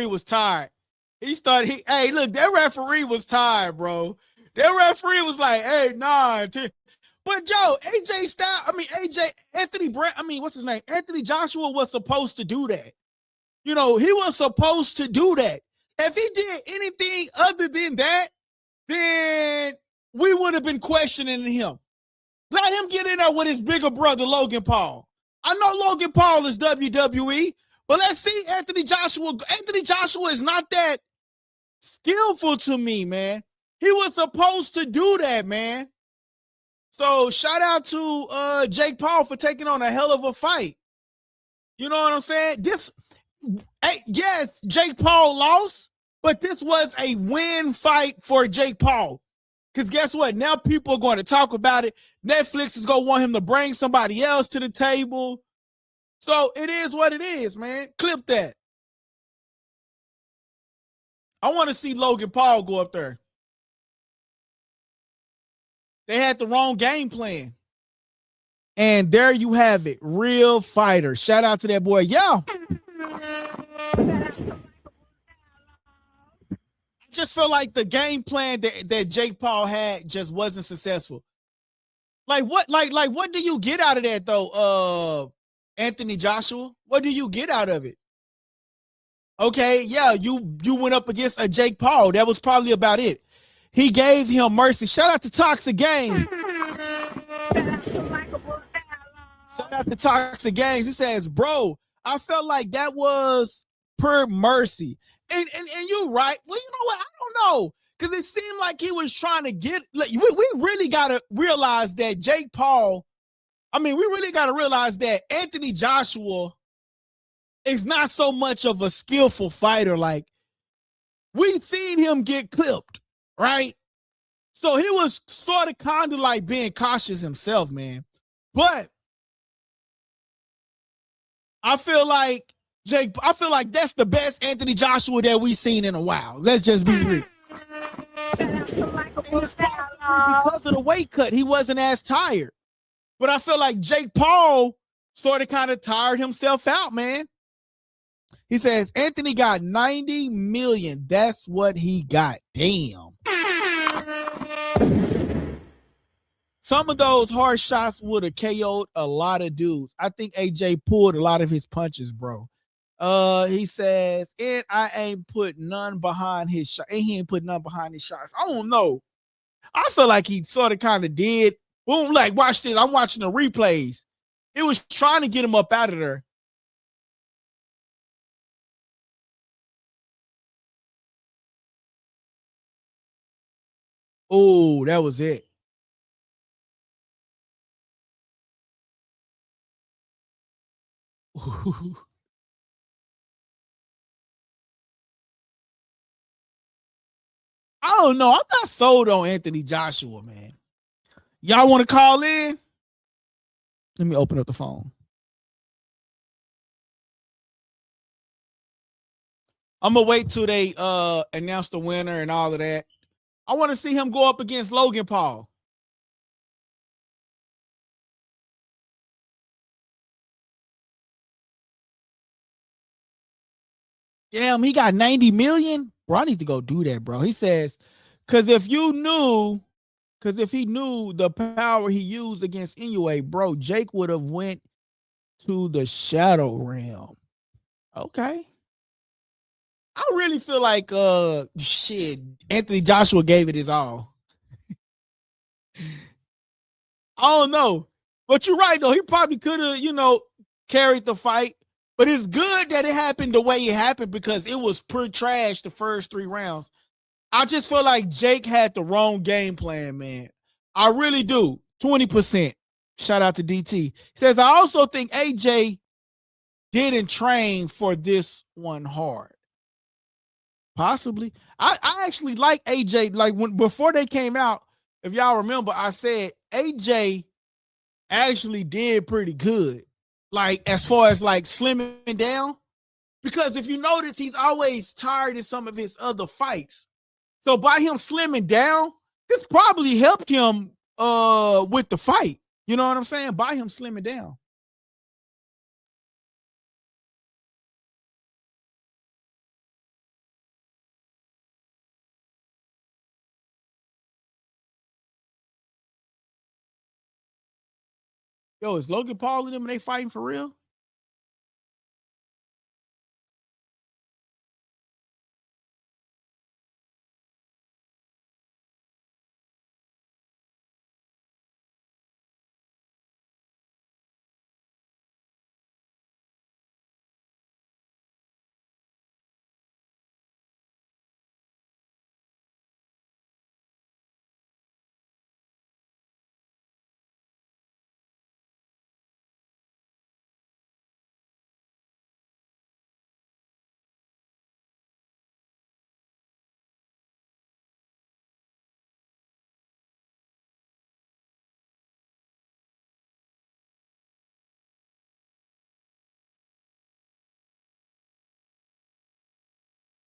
was tired. Hey, look, that referee was tired, bro. That referee was like, hey, nah. But Joe, what's his name? Anthony Joshua was supposed to do that. He was supposed to do that. If he did anything other than that, then we would have been questioning him. Let him get in there with his bigger brother, Logan Paul. I know Logan Paul is WWE, but let's see Anthony Joshua. Anthony Joshua is not that skillful to me, man. He was supposed to do that, man. So shout out to Jake Paul for taking on a hell of a fight. You know what I'm saying? Yes, Jake Paul lost, but this was a win fight for Jake Paul. Because guess what? Now people are going to talk about it. Netflix is going to want him to bring somebody else to the table. So it is what it is, man. Clip that. I want to see Logan Paul go up there. They had the wrong game plan. And there you have it. Real fighter. Shout out to that boy. Yeah. I just feel like the game plan that Jake Paul had just wasn't successful. Like what do you get out of that though? Anthony Joshua? What do you get out of it? Okay, yeah, you went up against a Jake Paul. That was probably about it. He gave him mercy. Shout out to Toxic Game. Shout out to Toxic Games. He says, bro, I felt like that was per mercy. And you're right. Well, you know what? I don't know. Because it seemed like he was trying to get, like, we really got to realize that Jake Paul, we really got to realize that Anthony Joshua is not so much of a skillful fighter. Like, we've seen him get clipped, right? So he was sort of kind of like being cautious himself, man. But I feel like that's the best Anthony Joshua that we've seen in a while. Let's just be real. Because of the weight cut, he wasn't as tired. But I feel like Jake Paul sort of kind of tired himself out, man. He says, Anthony got 90 million. That's what he got. Damn. Some of those hard shots would have KO'd a lot of dudes. I think AJ pulled a lot of his punches, bro. He says, and I ain't put none behind his shot. And he ain't put none behind his shots. I don't know. I feel like he sort of kind of did. Boom, like, watch this. I'm watching the replays. It was trying to get him up out of there. Oh, that was it. I don't know. I'm not sold on Anthony Joshua, man. Y'all want to call in? Let me open up the phone. I'm going to wait till they announce the winner and all of that. I want to see him go up against Logan Paul. Damn, he got 90 million? Bro, I need to go do that, bro. He says, because if he knew the power he used against Inoue, bro, Jake would have went to the Shadow Realm. Okay. I really feel like Anthony Joshua gave it his all. I don't know. But you're right, though. He probably could have, carried the fight. But it's good that it happened the way it happened because it was pure trash the first 3 rounds. I just feel like Jake had the wrong game plan, man. I really do. 20%. Shout out to DT. He says, I also think AJ didn't train for this one hard. Possibly. I actually like AJ. Like before they came out, if y'all remember, I said AJ actually did pretty good. Like as far as like slimming down. Because if you notice, he's always tired in some of his other fights. So by him slimming down, this probably helped him with the fight. You know what I'm saying? By him slimming down. Yo, is Logan Paul and them, and they fighting for real?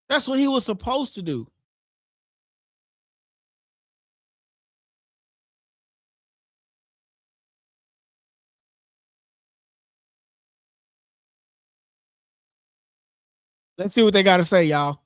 That's what he was supposed to do. Let's see what they got to say, y'all.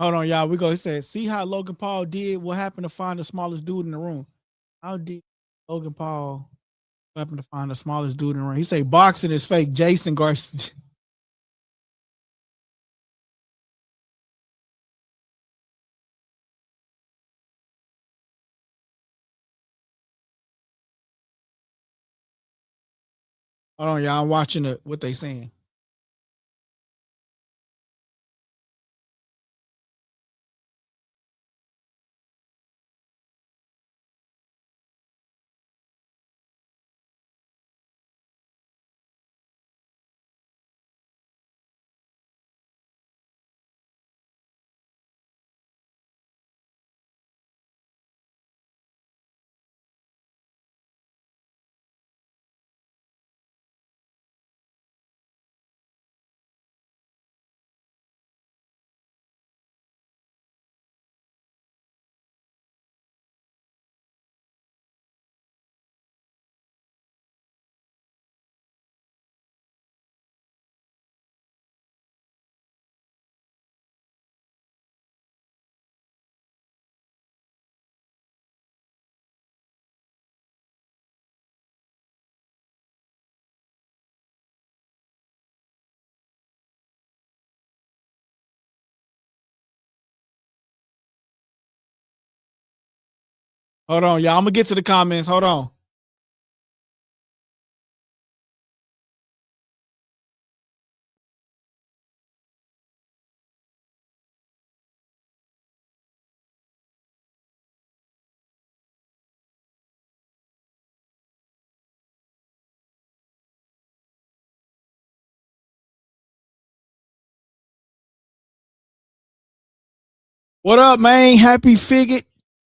Hold on, y'all. We go. He said, see how Logan Paul did what happened to find the smallest dude in the room. How did Logan Paul happen to find the smallest dude in the room? He say boxing is fake. Jason Garcia. Hold on, y'all. I'm watching what they saying. Hold on, y'all. I'm gonna get to the comments. Hold on. What up, man? Happy Figget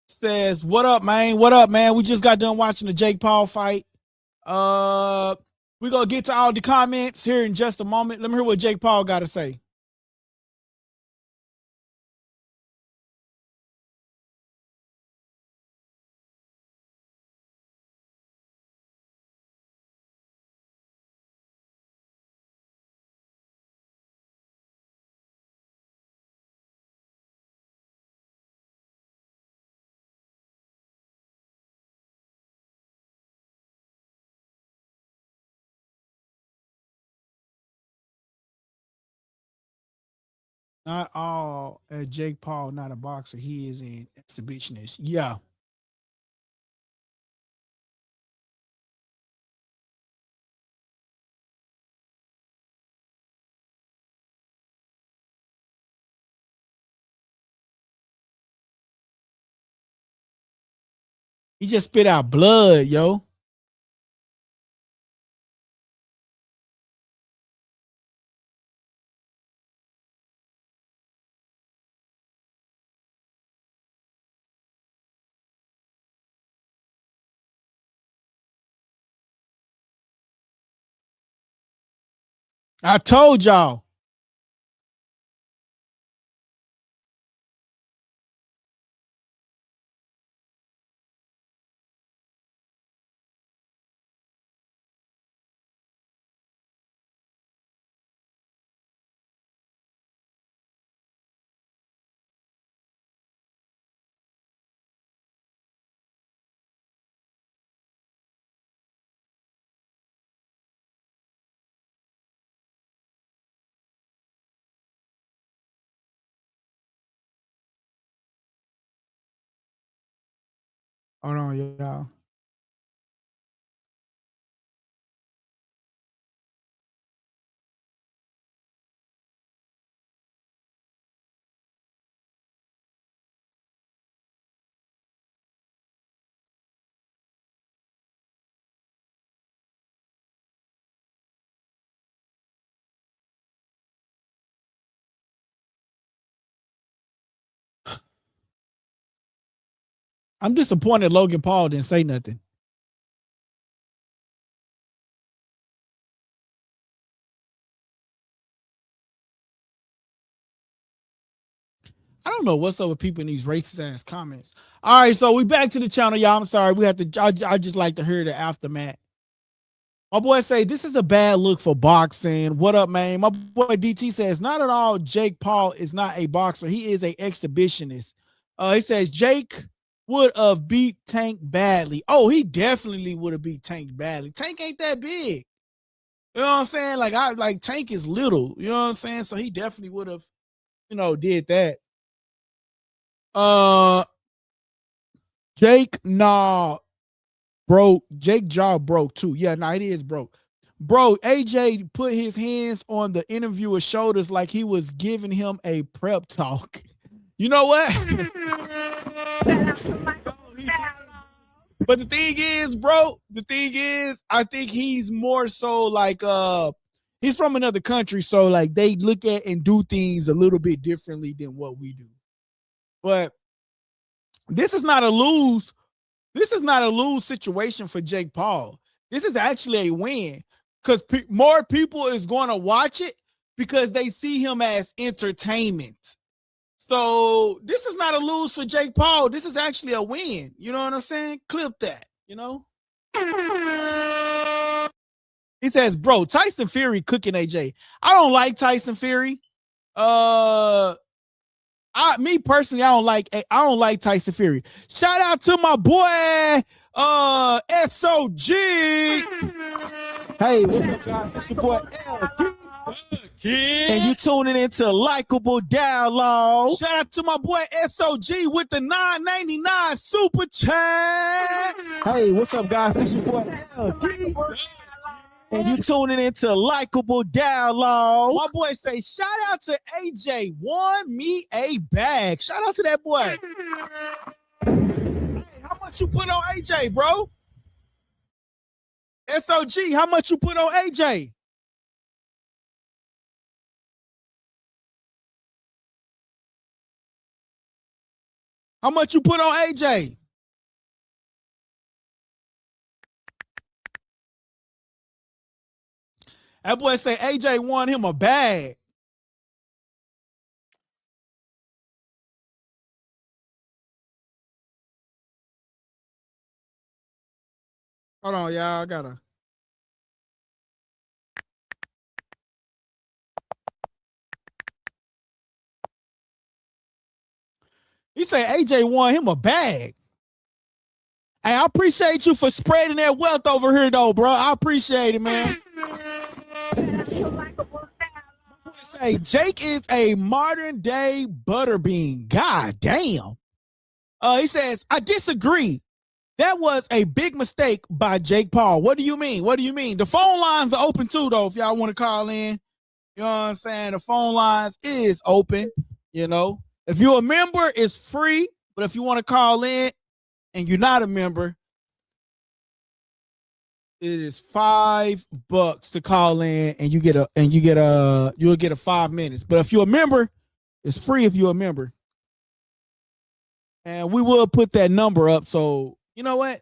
says, what up, man? What up, man? We just got done watching the Jake Paul fight. We're going to get to all the comments here in just a moment. Let me hear what Jake Paul got to say. Not all Jake Paul, not a boxer. He is an exhibitionist. Yeah. He just spit out blood, yo. I told y'all. Hold on, y'all. I'm disappointed Logan Paul didn't say nothing. I don't know what's up with people in these racist ass comments. All right, so we back to the channel, y'all. I'm sorry. We have to. I just like to hear the aftermath. My boy say this is a bad look for boxing. What up, man? My boy DT says not at all. Jake Paul is not a boxer. He is a exhibitionist. He says Jake would have beat Tank badly. Oh, he definitely would have beat Tank badly. Tank ain't that big. You know what I'm saying? Like Tank is little. You know what I'm saying? So he definitely would have, did that. Jake, nah, bro. Jake jaw broke too. Yeah, nah, it is broke. Bro, AJ put his hands on the interviewer's shoulders like he was giving him a prep talk. You know what? But the thing is, bro, I think he's more so like he's from another country, so like they look at and do things a little bit differently than what we do. But this is not a lose. This is not a lose situation for Jake Paul. This is actually a win because more people is going to watch it because they see him as entertainment. So this is not a lose for Jake Paul. This is actually a win. You know what I'm saying? Clip that, He says, bro, Tyson Fury cooking AJ. I don't like Tyson Fury. Me personally, I don't like Tyson Fury. Shout out to my boy, SOG. Hey, what's up, guys? It's your boy LG. And you tuning into Likeable Dialogue. Shout out to my boy SOG with the $9.99 super chat. Hey, what's up, guys? It's your boy LG. And you tuning into Likeable Dialogue. My boy say, shout out to AJ, won me a bag. Shout out to that boy. Hey, how much you put on AJ, bro? SOG, how much you put on AJ? How much you put on AJ? That boy say AJ won him a bag. Hold on, y'all. I gotta. He say AJ won him a bag. Hey, I appreciate you for spreading that wealth over here, though, bro. I appreciate it, man. Say Jake is a modern day butterbean. God damn. He says, I disagree. That was a big mistake by Jake Paul. What do you mean? What do you mean? The phone lines are open too, though, if y'all want to call in. You know what I'm saying? The phone lines is open, you know. If you're a member, it's free. But if you want to call in and you're not a member, it is $5 to call in and you'll get a 5 minutes. But if you're a member, it's free if you're a member. And we will put that number up. So you know what?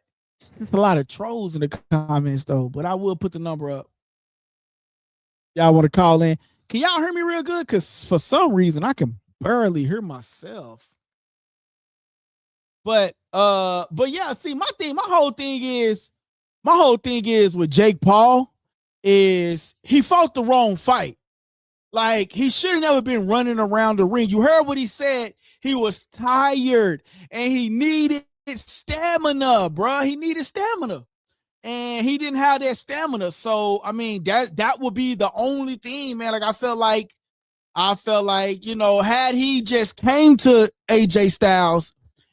There's a lot of trolls in the comments though, but I will put the number up. Y'all want to call in? Can y'all hear me real good? Because for some reason I can barely hear myself. But yeah, see, my whole thing is with Jake Paul is he fought the wrong fight. Like, he should have never been running around the ring. You heard what he said. He was tired and he needed stamina, bro. He needed stamina. And he didn't have that stamina. So, I mean, that would be the only thing, man. Like, I felt like, you know, had he just came to AJ Styles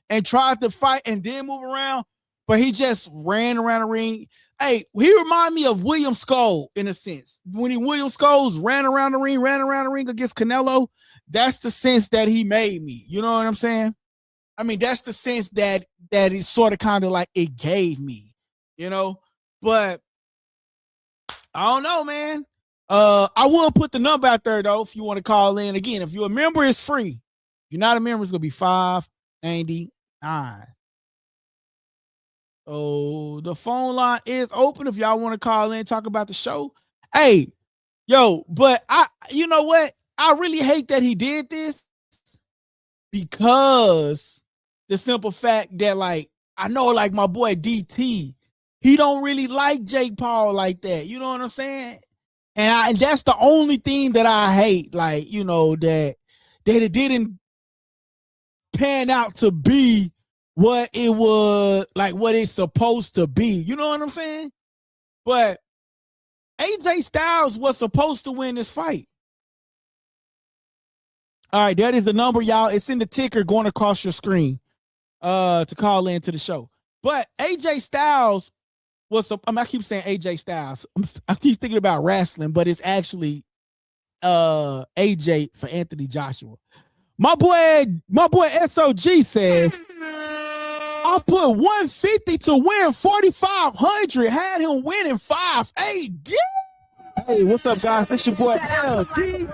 and tried to fight and then move around, but he just ran around the ring. Hey, he remind me of William Skull in a sense. When William Skulls ran around the ring against Canelo, that's the sense that he made me. You know what I'm saying? I mean, that's the sense that is sort of kind of like it gave me, you know? But I don't know, man. I will put the number out there though if you want to call in. Again, if you're a member, it's free. If you're not a member, it's gonna be $5.99. So the phone line is open if y'all want to call in, talk about the show. Hey, yo, but you know what? I really hate that he did this because the simple fact that, like, I know, like, my boy DT, he don't really like Jake Paul like that. You know what I'm saying? And that's the only thing that I hate, like, you know, that it didn't pan out to be what it was, like what it's supposed to be. You know what I'm saying? But AJ Styles was supposed to win this fight. All right, that is the number, y'all. It's in the ticker going across your screen to call into the show. But AJ Styles was, I keep saying AJ Styles. I keep thinking about wrestling, but it's actually AJ for Anthony Joshua. My boy SOG says, I put 150 to win 4,500. Had him winning 5-8. Hey, what's up, guys? It's your boy LD.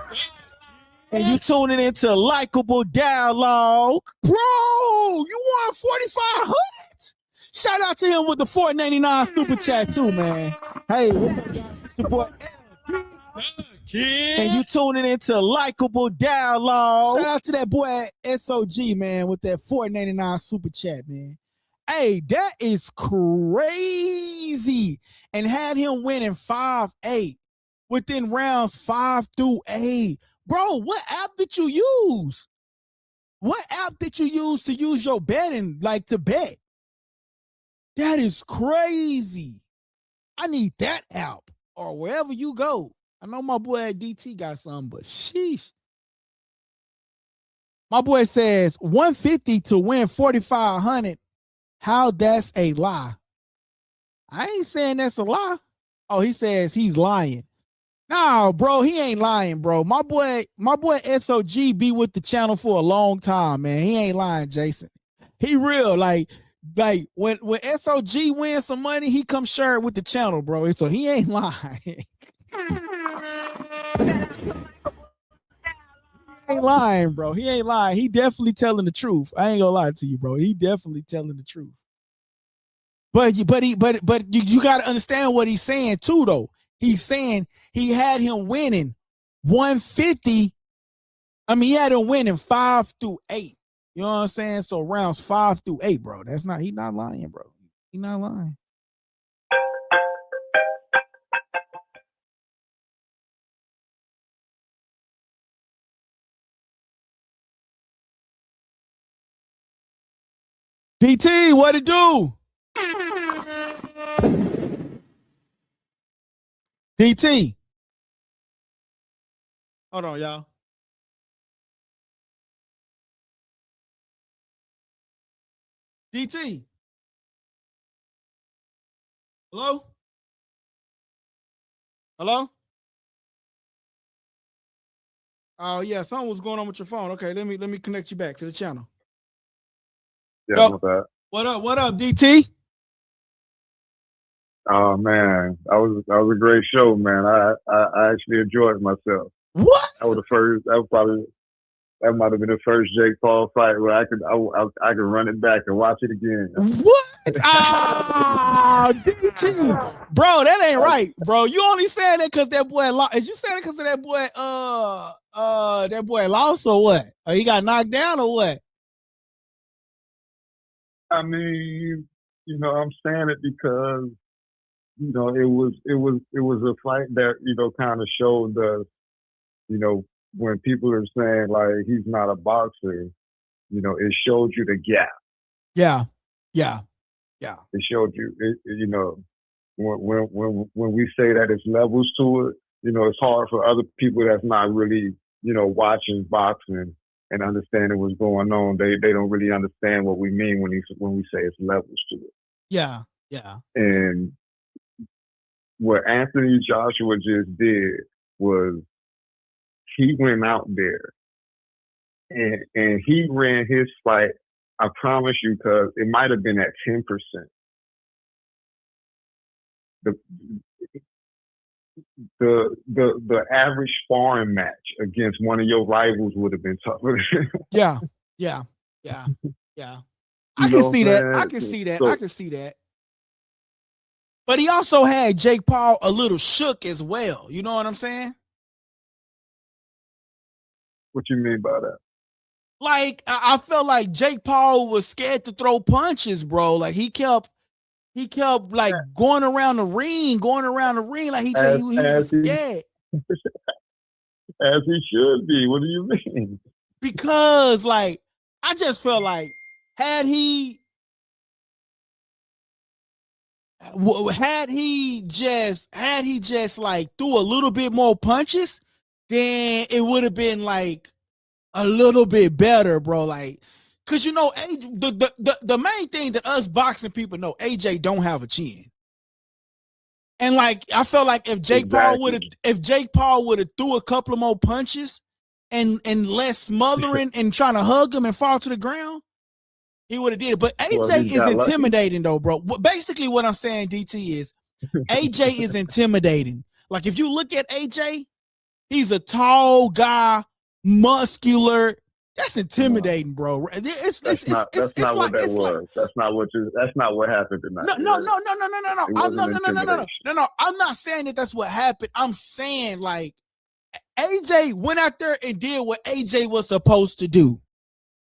And you tuning into LikeableDialogue. Bro, you won 4,500. Shout out to him with the $4.99 super chat too, man. Hey, what's up, guys? It's your boy LD. And you tuning into LikeableDialogue. Shout out to that boy SOG, man, with that $4.99 super chat, man. Hey, that is crazy. And had him winning 5-8 within rounds 5 through 8. Bro, what app did you use? What app did you use to use your betting, like to bet? That is crazy. I need that app or wherever you go. I know my boy DT got something, but sheesh. My boy says 150 to win 4,500. How that's a lie? I ain't saying that's a lie. Oh, he says he's lying. No, bro, he ain't lying, bro. My boy SOG be with the channel for a long time, man. He ain't lying, Jason. He real. Like when SOG wins some money, he come share it with the channel, bro. So he ain't lying. He ain't lying, bro. He ain't lying. He definitely telling the truth. I ain't gonna lie to you, bro. He definitely telling the truth. But you got to understand what he's saying too, though. He's saying he had him winning 150. I mean, he had him winning 5 through 8. You know what I'm saying? So rounds 5 through 8, bro. He's not lying, bro. He's not lying. DT, what it do? DT. Hold on, y'all. DT. Hello? Hello? Oh yeah, something was going on with your phone. Okay, let me connect you back to the channel. Yeah, my bad. What up, DT? Oh man, that was a great show, man. I actually enjoyed myself. What? That might have been the first Jake Paul fight where I could run it back and watch it again. What? DT, bro, that ain't right, bro. You only saying that because that boy lost. Is you saying it because of that boy lost or what? Or he got knocked down or what? I mean, I'm saying it because it was a fight that kind of showed us, when people are saying like he's not a boxer, it showed you the gap. Yeah. It showed you, when we say that it's levels to it, it's hard for other people that's not really, watching boxing and understanding what's going on. They don't really understand what we mean when we say it's levels to it. Yeah. And what Anthony Joshua just did was he went out there and he ran his fight. I promise you, because it might have been at 10%. The average sparring match against one of your rivals would have been tougher. Yeah. I can see that. I can see that. But he also had Jake Paul a little shook as well. You know what I'm saying? What you mean by that? Like, I felt like Jake Paul was scared to throw punches, bro. Like he kept like going around the ring like he was scared. As he should be. What do you mean? Because like I just felt like had he just like threw a little bit more punches, then it would have been like a little bit better, bro. Like, cause the main thing that us boxing people know, AJ don't have a chin. And like I felt like if Jake Paul would have threw a couple of more punches and less smothering and trying to hug him and fall to the ground, he would have did it. But AJ is intimidating though, bro. Basically what I'm saying, DT, is AJ is intimidating. Like if you look at AJ, he's a tall guy, muscular. That's intimidating, bro. That's not what happened tonight. No. I'm not saying that that's what happened. I'm saying like AJ went out there and did what AJ was supposed to do.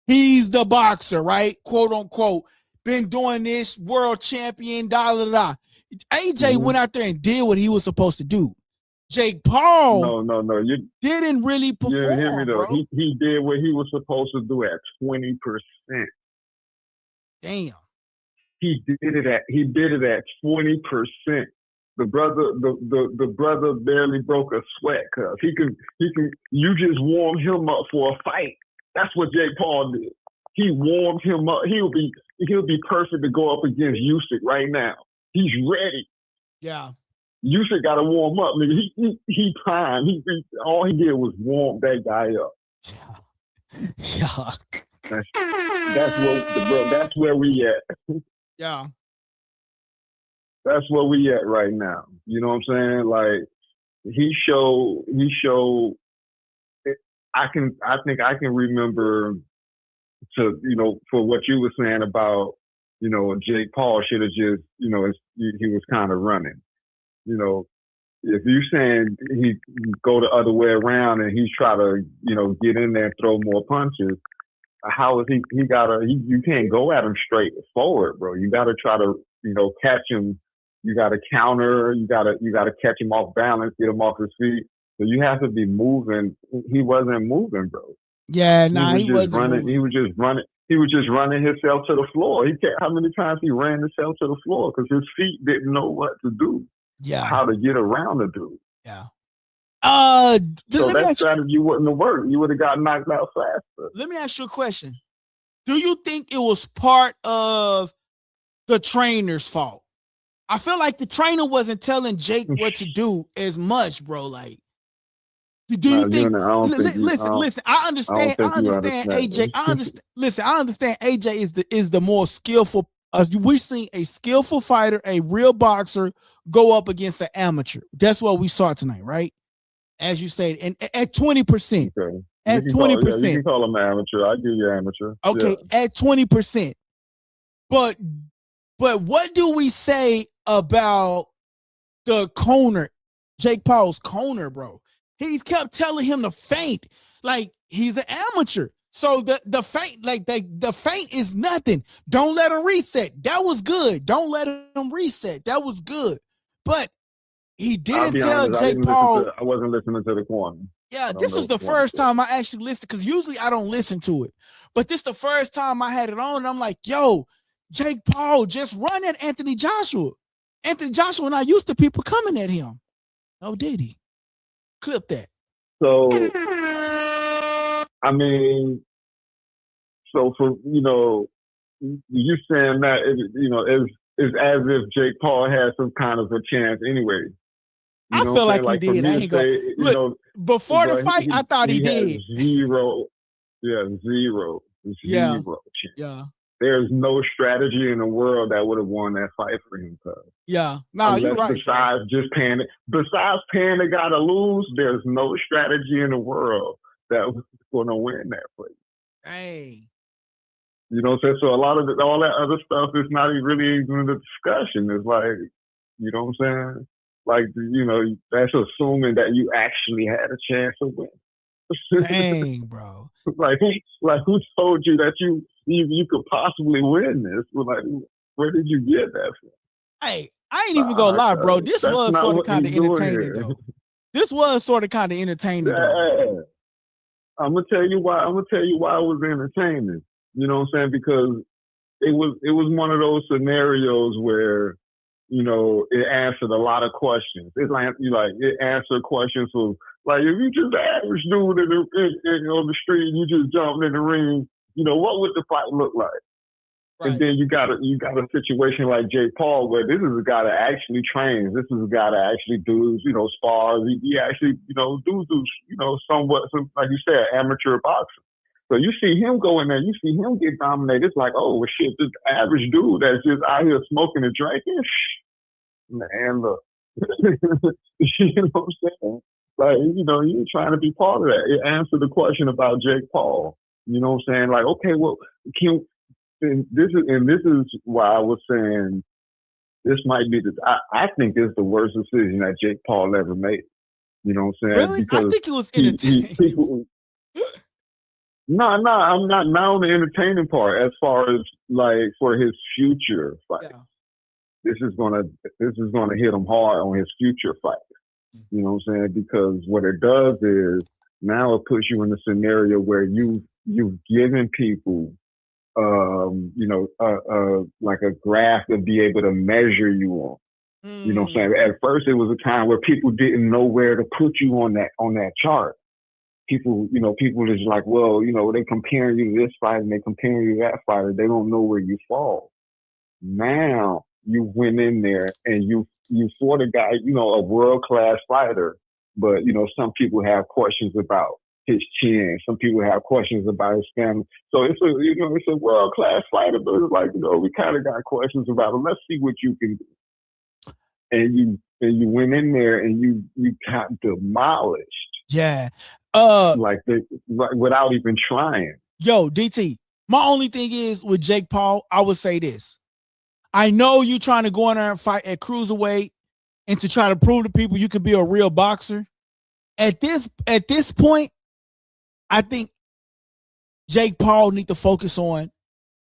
He's the boxer, right? Quote unquote. Been doing this, world champion, AJ went out there and did what he was supposed to do. Jake Paul No. You didn't really perform. You hear me though. Bro. He did what he was supposed to do at 20%. Damn. He did it at 20%. The brother barely broke a sweat, cuz you just warmed him up for a fight. That's what Jake Paul did. He warmed him up. He'll be perfect to go up against Usyk right now. He's ready. Yeah. Usyk got to warm up, nigga. He primed. All he did was warm that guy up. Yeah. That's where we at. Yeah. That's where we at right now. You know what I'm saying? Like he showed. I think I can remember for what you were saying about Jake Paul should have just he was kind of running. if you saying he go the other way around and he's try to, get in there and throw more punches, how is he you can't go at him straight forward, bro. You gotta try to, catch him. You gotta counter, you gotta catch him off balance, get him off his feet. So you have to be moving. He wasn't moving, bro. Yeah, nah, he wasn't running. moving. He was just running. He was just running himself to the floor. How many times he ran himself to the floor because his feet didn't know what to do. Yeah, how to get around the dude. Yeah. So that strategy wouldn't have worked. You would have got knocked out faster. Let me ask you a question. Do you think it was part of the trainer's fault? I feel like the trainer wasn't telling Jake what to do as much, bro. Like, do you think? Listen. I understand AJ. I understand. Listen, I understand AJ is the more skillful. We've seen a skillful fighter, a real boxer, go up against an amateur. That's what we saw tonight, right? As you said, and at 20%. Okay. At 20%. You can call him amateur. I give you amateur. Okay, yeah. At 20%. But what do we say about the corner, Jake Paul's corner, bro? He's kept telling him to feint like he's an amateur. So the feint, like the feint is nothing. Don't let him reset. That was good. Don't let him reset. That was good. But he didn't tell Jake Paul. I wasn't listening to the corner. Yeah, this was the first time I actually listened, because usually I don't listen to it. But this the first time I had it on, and I'm like, yo, Jake Paul just run at Anthony Joshua. Anthony Joshua not used to people coming at him. Oh, did he? Clip that. So, I mean, so for, you saying that, it's as if Jake Paul had some kind of a chance anyway. I feel like he did. I ain't gonna look. Before the fight, I thought he did. Zero chance. Yeah. There's no strategy in the world that would have won that fight for him. Yeah. No, you're right. Besides paying the guy to lose, there's no strategy in the world that was going to win that fight. Hey. You know what I'm saying? So a lot of all that other stuff is not really even the discussion. It's like, you know what I'm saying? Like, that's assuming that you actually had a chance to win. Dang, bro. like who told you that you could possibly win this? Like, where did you get that from? Hey, I ain't even gonna lie, bro. This was sort of kind of entertaining, though. This was sort of kind of entertaining, though. I'm gonna tell you why. it was entertaining. You know what I'm saying? Because it was one of those scenarios where, it answered a lot of questions. It's like, it answered questions of, like, if you just average dude on the street, you just jumped in the ring, what would the fight look like? Right. And then you got a situation like Jake Paul, where this is a guy that actually trains. This is a guy that actually does, spars. He actually, somewhat, like you said, amateur boxer. So you see him go in there, you see him get dominated. It's like, oh, well, shit, this average dude that's just out here smoking and drinking, man, look. You know what I'm saying? Like, you're trying to be part of that. It answered the question about Jake Paul. You know what I'm saying? Like, okay, well, this is why I was saying this might be I think this is the worst decision that Jake Paul ever made. You know what I'm saying? Really? Because I think it was entertaining. No, I'm not on the entertaining part. As far as like for his future fight, this is gonna hit him hard on his future fight. You know what I'm saying? Because what it does is now it puts you in a scenario where you've given people, like a graph to be able to measure you on. You know what I'm saying? At first, it was a time where people didn't know where to put you on that chart. People is like, well, they comparing you to this fighter and they comparing you to that fighter. They don't know where you fall. Now you went in there and you fought a guy, a world-class fighter, but, some people have questions about his chin. Some people have questions about his family. So it's a world-class fighter, but it's like, we kind of got questions about him. Let's see what you can do. And you went in there and you got demolished. Yeah. Without even trying. Yo, DT, my only thing is with Jake Paul, I would say this. I know you trying to go in there and fight at cruiserweight and to try to prove to people you can be a real boxer. At this point, I think Jake Paul need to focus on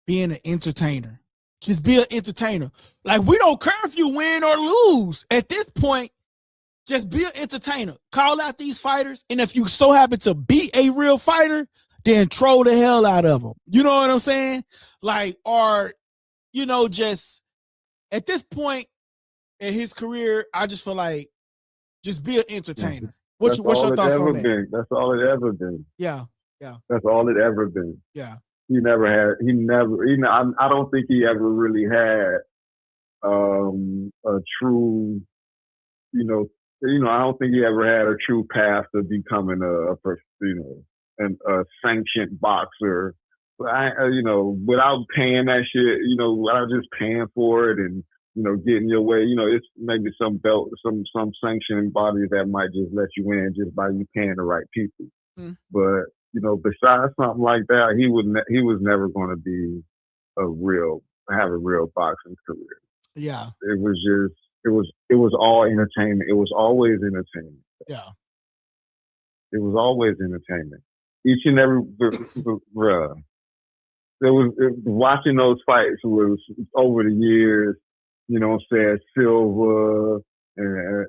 being an entertainer. Just be an entertainer. Like, we don't care if you win or lose. At this point, just be an entertainer. Call out these fighters, and if you so happen to be a real fighter, then troll the hell out of them. You know what I'm saying? Like, or, you know, just at this point in his career, I just feel like just be an entertainer. What's your thoughts on that? That's all it ever been. Yeah. That's all it ever been. Yeah. I don't think he ever really had a true, I don't think he ever had a true path to becoming a sanctioned boxer. Without paying that shit, without just paying for it and, getting your way, it's maybe some sanctioning body that might just let you in just by you paying the right people. Mm. But, besides something like that, he was never going to be have a real boxing career. Yeah. It was all entertainment. It was always entertainment. Yeah. It was always entertainment. Each and every, watching those fights was over the years, Silva and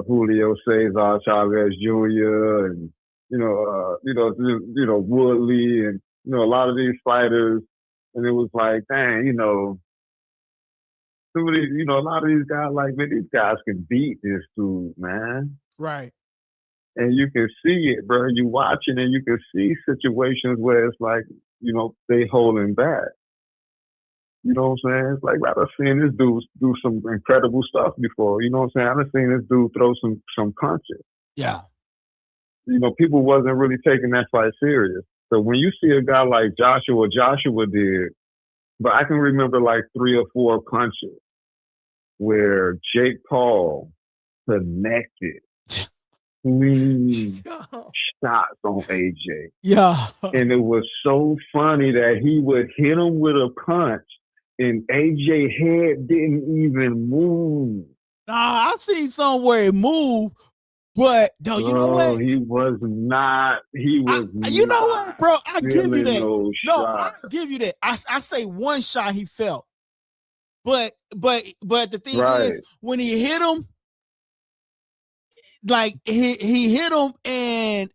Julio Cesar Chavez Jr. and Woodley and a lot of these fighters, and it was like, dang, some of these, a lot of these guys, like, man, these guys can beat this dude, man. Right. And you can see it, bro. You watching and you can see situations where it's like, they holding back. You know what I'm saying? It's like, I've seen this dude do some incredible stuff before. You know what I'm saying? I've seen this dude throw some punches. Yeah. People wasn't really taking that fight serious. So when you see a guy like Joshua did, but I can remember like 3 or 4 punches where Jake Paul connected clean shots on AJ. Yeah. And it was so funny that he would hit him with a punch and AJ head didn't even move. Nah, I seen somewhere it moved, but no, you know what? He was not. You know what, bro? I give you that. I give you that. I say one shot he felt, but the thing is, when he hit him, like he hit him, and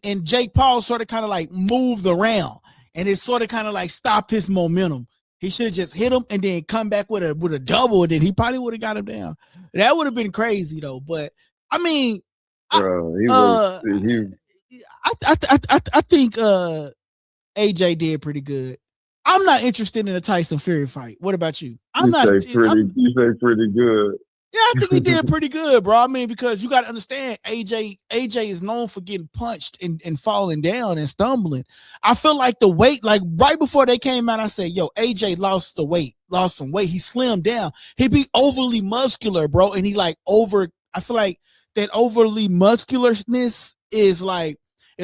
and Jake Paul sort of kind of like moved around, and it sort of kind of like stopped his momentum. He should have just hit him and then come back with a double, and then he probably would have got him down. That would have been crazy though. But I mean, I think AJ did pretty good. I'm not interested in a Tyson Fury fight. What about you? You say pretty good. Yeah, I think he did pretty good, bro. I mean, because you got to understand, AJ is known for getting punched and falling down and stumbling. I feel like the weight, like right before they came out, I said, yo, AJ lost some weight. He slimmed down. He be overly muscular, bro. And he I feel like that overly muscularness is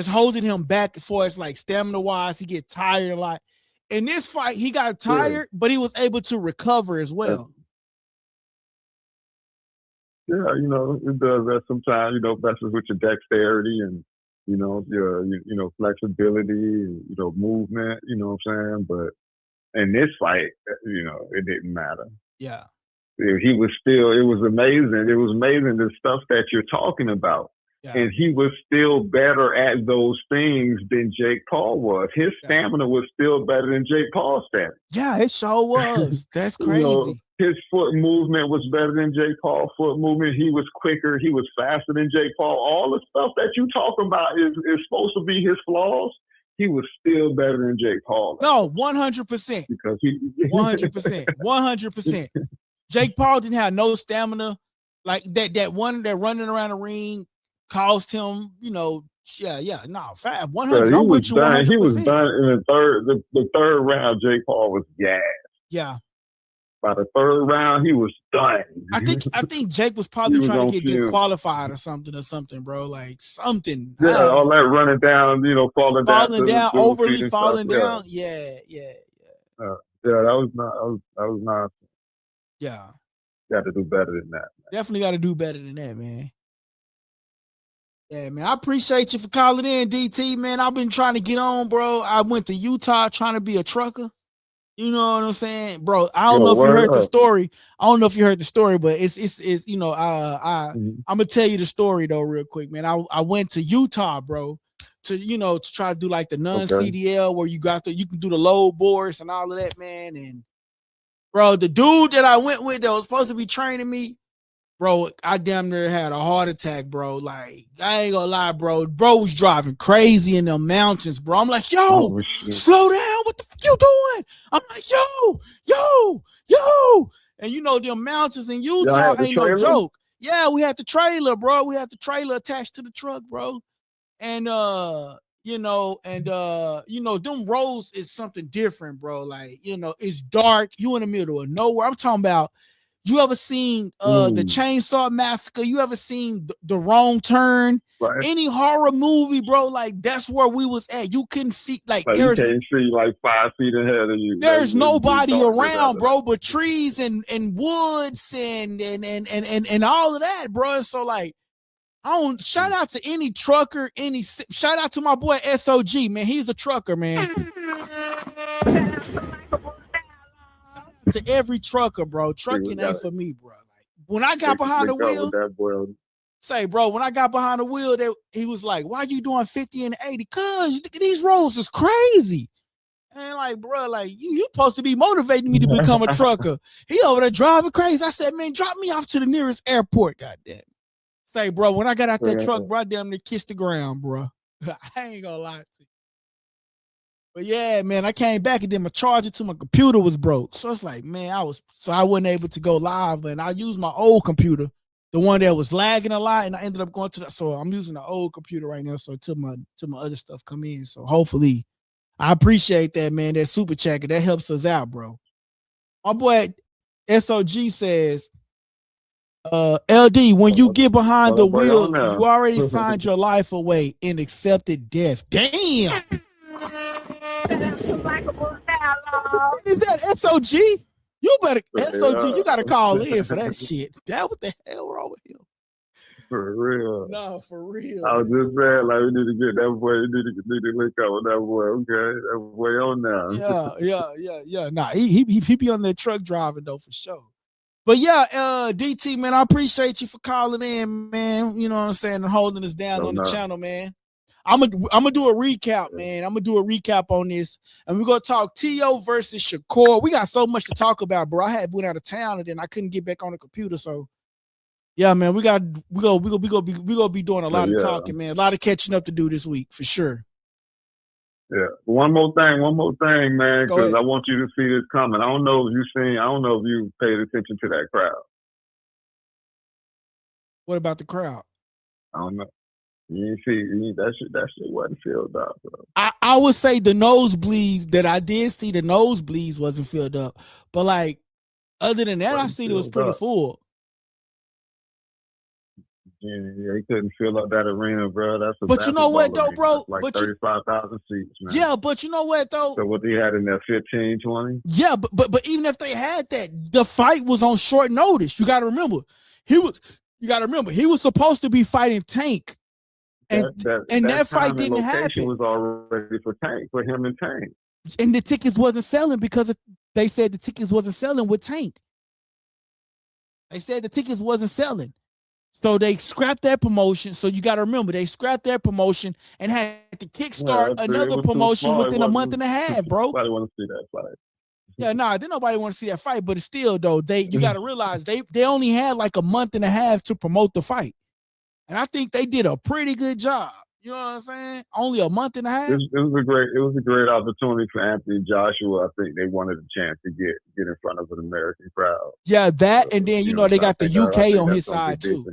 holding him back for his like stamina wise. He get tired a lot. In this fight, he got tired, but he was able to recover as well. Yeah, it does that sometimes, messes with your dexterity and, your flexibility and, movement, you know what I'm saying? But in this fight, it didn't matter. Yeah. It was amazing. It was amazing the stuff that you're talking about. Yeah. And he was still better at those things than Jake Paul was. His stamina was still better than Jake Paul's stamina. Yeah, it sure was. That's crazy. His foot movement was better than Jake Paul's foot movement. He was quicker. He was faster than Jake Paul. All the stuff that you talking about is supposed to be his flaws. He was still better than Jake Paul. No, 100%. Because he 100%. 100%. Jake Paul didn't have no stamina. Like that one that running around the ring caused him, 100. I'm with you 100%. He was done in the third round. Jake Paul was gassed. Yeah. By the third round, he was done. I think Jake was probably trying to get disqualified or something, bro. Like something. Yeah, all that running down, falling down, overly falling down. Yeah. That was not. Yeah. Got to do better than that. Definitely got to do better than that, man. Yeah, man. I appreciate you for calling in, DT, man. I've been trying to get on, bro. I went to Utah trying to be a trucker. You know what I'm saying, bro? I don't know if you heard the story. I don't know if you heard the story, but it's you know, I'm gonna tell you the story though, real quick, man. I went to Utah, bro, to try to do like the non-CDL where you can do the load boards and all of that, man. And bro, the dude that I went with that was supposed to be training me, bro, I damn near had a heart attack, bro. Like, I ain't gonna lie, bro. Bro was driving crazy in the mountains, bro. I'm like, yo, slow down. What the fuck you doing? I'm like, yo. And you know, the mountains in Utah ain't no joke. Yeah, we had the trailer, bro. We had the trailer attached to the truck, bro. And them roads is something different, bro. Like, it's dark. You in the middle of nowhere. I'm talking about, you ever seen the Chainsaw Massacre? You ever seen the Wrong Turn? Right. Any horror movie, bro? Like, that's where we was at. You couldn't see, like you can't see like 5 feet ahead of you. There's nobody around, bro, but trees and woods and all of that, bro. And so, like, shout out to any trucker, shout out to my boy SOG, man. He's a trucker, man. To every trucker, bro. Trucking ain't for me, bro. Like, when I got behind the wheel, when I got behind the wheel, he was like, why you doing 50 and 80? Cause these roads is crazy. And like, bro, like you supposed to be motivating me to become a trucker. He over there driving crazy. I said, man, drop me off to the nearest airport, goddamn. Say, bro, when I got out that truck, bro, I damn near kissed the ground, bro. I ain't gonna lie to you. But yeah, man, I came back and then my charger to my computer was broke. So it's like, man, I wasn't able to go live, but I used my old computer, the one that was lagging a lot, and I ended up going to so I'm using the old computer right now. So till my other stuff come in. So hopefully, I appreciate that, man. That super checker, that helps us out, bro. My boy SOG says, LD, when you get behind the wheel, you already signed your life away and accepted death. Damn. Is that SOG? You better SOG. You gotta call in for that shit. That what the hell wrong with him? For real. No, for real. I was just saying, like, we need to get that boy. We need to link up with that boy. Okay, that boy on now. Yeah. Nah, he be on that truck driving though for sure. But yeah, DT, man, I appreciate you for calling in, man. You know what I'm saying, and holding us down on the channel, man. I'm gonna do a recap, man. I'm gonna do a recap on this, and we're gonna talk T.O. versus Shakur. We got so much to talk about, bro. I had went out of town and then I couldn't get back on the computer, so yeah, man. We gonna be doing a lot of talking, man. A lot of catching up to do this week for sure. Yeah. One more thing, man, because I want you to see this coming. I don't know if you paid attention to that crowd. What about the crowd? I don't know. You see that shit wasn't filled up, bro. I would say the nosebleeds that I did see, the nosebleeds wasn't filled up. But like other than that, I seen it was pretty full. Yeah, he couldn't fill up that arena, bro. But you know what though, bro? Like 35,000 seats, man. Yeah, but you know what though? So what they had in there, 15, 20? Yeah, but even if they had that, the fight was on short notice. You gotta remember, he was supposed to be fighting Tank. And that fight didn't happen. Was already for him and Tank. And the tickets wasn't selling because they said the tickets wasn't selling with Tank. They said the tickets wasn't selling. So they scrapped that promotion. So you got to remember, they scrapped that promotion and had to kickstart another promotion within a month and a half, bro. Nobody want to see that fight. Yeah, didn't nobody want to see that fight, but it's still though, you got to realize they only had like a month and a half to promote the fight. And I think they did a pretty good job. You know what I'm saying? Only a month and a half. It was a great opportunity for Anthony Joshua. I think they wanted a chance to get in front of an American crowd. Yeah, that, and then they got the UK on his side too.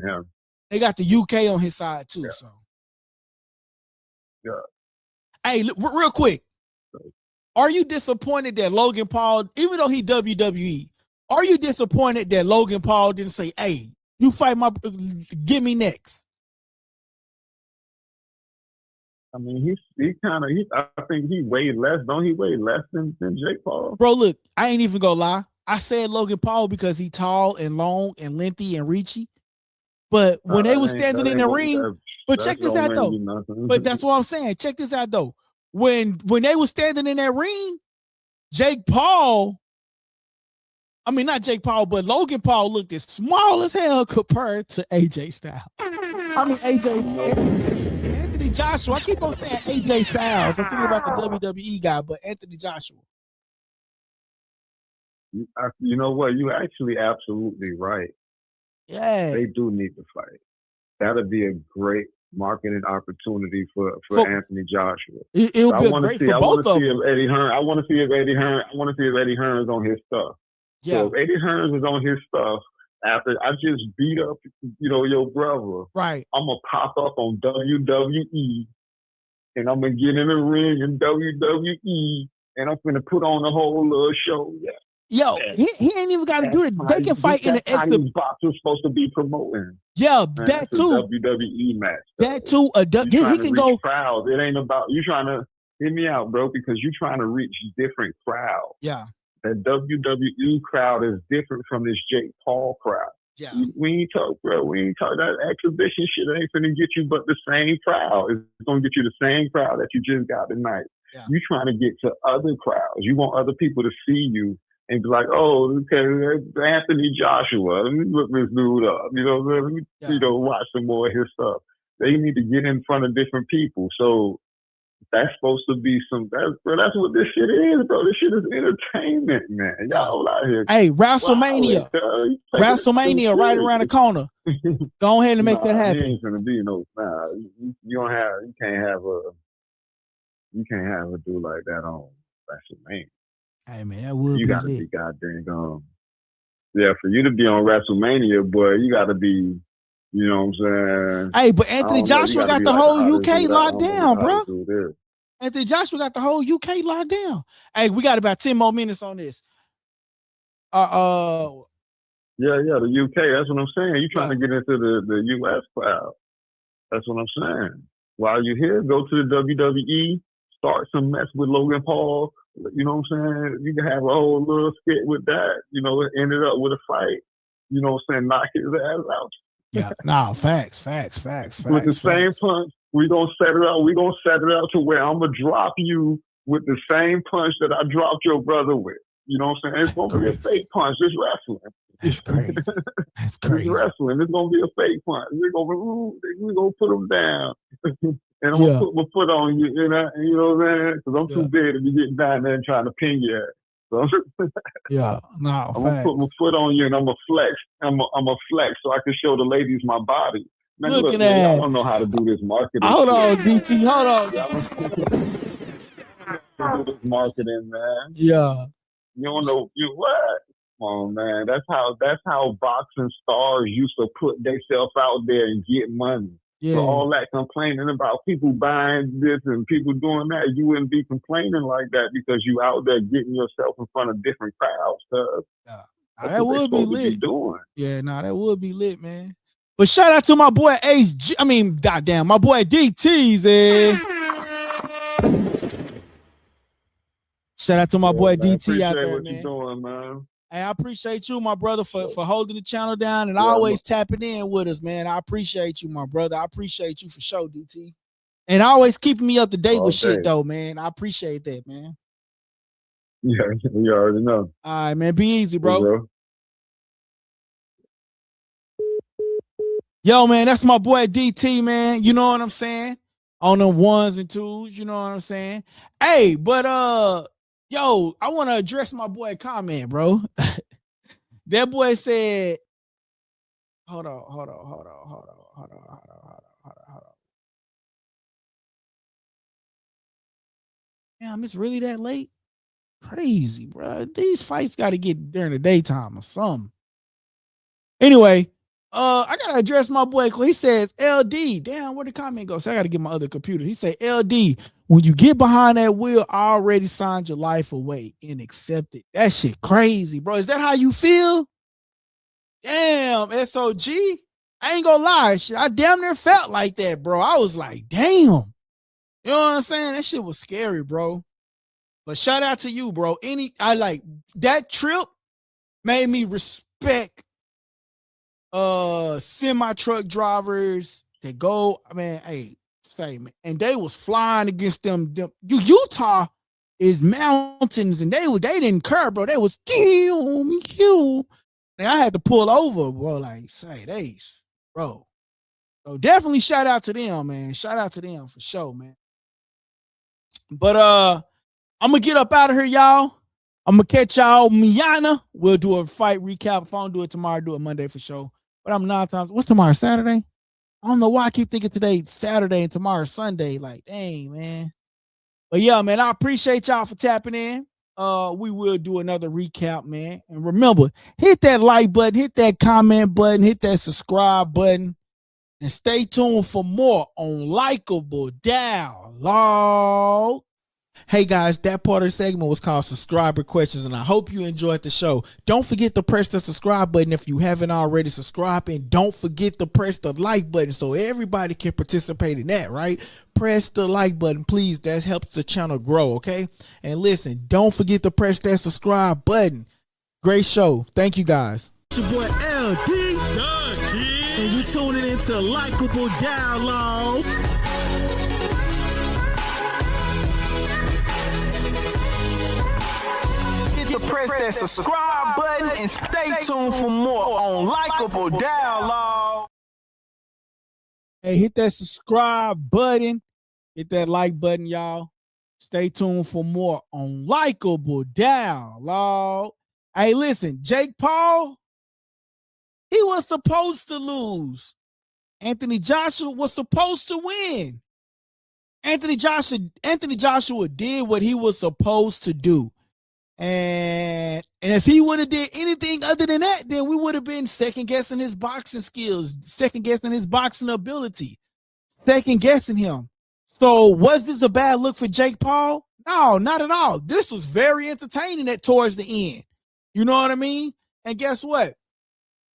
They got the UK on his side too. Yeah. So yeah. Hey, real quick, are you disappointed that Logan Paul, even though he WWE, are you disappointed that Logan Paul didn't say, "Hey, you fight give me next"? I mean, I think he weighed less. Don't he weigh less than Jake Paul? Bro, look, I ain't even gonna lie. I said Logan Paul because he tall and long and lengthy and reachy. But when they were standing in the ring, but check this out though. But that's what I'm saying. Check this out though. When they were standing in that ring, not Jake Paul, but Logan Paul looked as small as hell compared to AJ Styles. Anthony Joshua. I keep on saying AJ Styles. I'm thinking about the WWE guy, but Anthony Joshua. You know what? You actually absolutely right. Yeah. They do need to fight. That'd be a great marketing opportunity for Anthony Joshua. It'll be great for both of them. I want to see if Eddie Hearn's on his stuff. Yeah. So if Eddie Hearns is on his stuff, after I just beat up, your brother, right? I'm gonna pop up on WWE, and I'm gonna get in the ring in WWE, and I'm gonna put on the whole little show. Yeah. Yo, he ain't even got to do it. They can fight in the extra. Boxers supposed to be promoting. Yeah, man, that too. WWE match. That too. He can go. Crowds. It ain't about you trying to hear me out, bro, because you trying to reach different crowds. Yeah. That WWE crowd is different from this Jake Paul crowd. Yeah. We ain't talk, bro. We ain't talk that exhibition shit. Ain't finna get you, but the same crowd. It's gonna get you the same crowd that you just got tonight. Yeah. You trying to get to other crowds. You want other people to see you and be like, oh, okay, Anthony Joshua. Let me look this dude up. Let me watch some more of his stuff. They need to get in front of different people. So that's supposed to be that's what this shit is, bro. This shit is entertainment, man. Y'all out here. Hey, WrestleMania. WrestleMania right around the corner. Go ahead and make that happen. Ain't gonna be you can't have a dude like that on WrestleMania. Hey man, that would you gotta be goddamn yeah, for you to be on WrestleMania, boy, you gotta be, you know what I'm saying? Hey, but Anthony Joshua got the whole UK locked down, bro. Anthony Joshua got the whole UK locked down. Hey, we got about 10 more minutes on this. Yeah, the UK. That's what I'm saying. You trying to get into the US crowd. That's what I'm saying. While you're here, go to the WWE, start some mess with Logan Paul. You know what I'm saying? You can have a whole little skit with that. It ended up with a fight. You know what I'm saying? Knock his ass out. Yeah, no, facts. With the same punch, we're going to set it up. We're going to set it up to where I'm going to drop you with the same punch that I dropped your brother with. You know what I'm saying? It's going to be a fake punch. It's wrestling. That's crazy. That's crazy. It's wrestling. It's going to be a fake punch. We're going to put him down. And I'm going to put my foot on you, you know what I'm saying? Because I'm too big to be getting down there and trying to pin you at. So, I'm gonna put my foot on you and I'm gonna flex. I'm gonna flex so I can show the ladies my body. Man, look at that. I don't know how to do this marketing. Hold on, DT. Hold on. Do this marketing, man. Yeah. You don't know what? Come on, man. That's how boxing stars used to put themselves out there and get money. Yeah. So all that complaining about people buying this and people doing that, you wouldn't be complaining like that because you out there getting yourself in front of different crowds. Yeah. That would be lit. Yeah, that would be lit, man. But shout out to my boy my boy DT. Shout out to my boy DT out there, man. You doing, man. Hey, I appreciate you, my brother, for holding the channel down and always tapping in with us, man. I appreciate you, my brother. I appreciate you for sure, DT. And always keeping me up to date with shit, though, man. I appreciate that, man. Yeah, you already know. All right, man. Be easy, bro. Hey, bro. Yo, man, that's my boy DT, man. You know what I'm saying? On the ones and twos, you know what I'm saying? Hey, but yo, I want to address my boy comment, bro. That boy said, hold on. Damn, it's really that late? Crazy, bro. These fights got to get during the daytime or something. Anyway, I gotta address my boy. He says, LD, damn, where'd the comment go? So I gotta get my other computer. He said, LD, when you get behind that wheel, I already signed your life away and accepted. That shit crazy, bro. Is that how you feel? Damn, SOG. I ain't gonna lie. Shit, I damn near felt like that, bro. I was like, damn. You know what I'm saying? That shit was scary, bro. But shout out to you, bro. I like that trip made me respect semi-truck drivers that go, man, hey, say, man, and they was flying against them. Utah is mountains, and they didn't care, bro. They was and I had to pull over, bro. Like, say, bro. So definitely shout out to them, man. Shout out to them for sure, man. But I'm gonna get up out of here, y'all. I'm gonna catch y'all mañana. We'll do a fight recap. If I don't do it tomorrow, do it Monday for sure. But I'm 9 times. What's tomorrow? Saturday? I don't know why I keep thinking today Saturday and tomorrow Sunday. Like, dang, man. But yeah, man, I appreciate y'all for tapping in. We will do another recap, man. And remember, hit that like button, hit that comment button, hit that subscribe button, and stay tuned for more on Likeable Dialogue. Hey guys, that part of the segment was called Subscriber Questions, and I hope you enjoyed the show. Don't forget to press the subscribe button if you haven't already subscribed, and don't forget to press the like button so everybody can participate in that, right? Press the like button, please. That helps the channel grow, okay? And listen, don't forget to press that subscribe button. Great show. Thank you guys. It's your boy LD, and you tuning into Likeable Dialogue. Press that subscribe button and stay tuned for more on Likeable Dialogue. Hey, hit that subscribe button. Hit that like button, y'all. Stay tuned for more on Likeable Dialogue. Hey, listen, Jake Paul, he was supposed to lose. Anthony Joshua was supposed to win. Anthony Joshua did what he was supposed to do. And if he would have did anything other than that, then we would have been second guessing his boxing skills, second guessing his boxing ability, second guessing him. So was this a bad look for Jake Paul? No, not at all. This was very entertaining towards the end. You know what I mean? And guess what?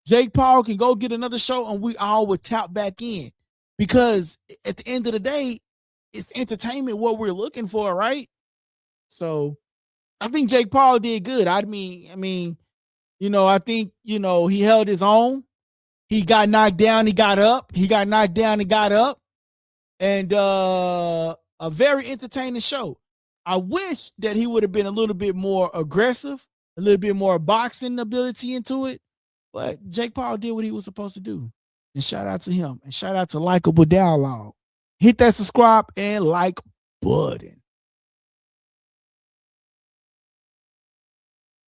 Jake Paul can go get another show and we all would tap back in, because at the end of the day, it's entertainment what we're looking for, right? So I think Jake Paul did good. I mean, you know, I think, you know, he held his own. He got knocked down, he got up. He got knocked down, he got up. And a very entertaining show. I wish that he would have been a little bit more aggressive, a little bit more boxing ability into it. But Jake Paul did what he was supposed to do. And shout out to him. And shout out to Likeable Dialogue. Hit that subscribe and like button.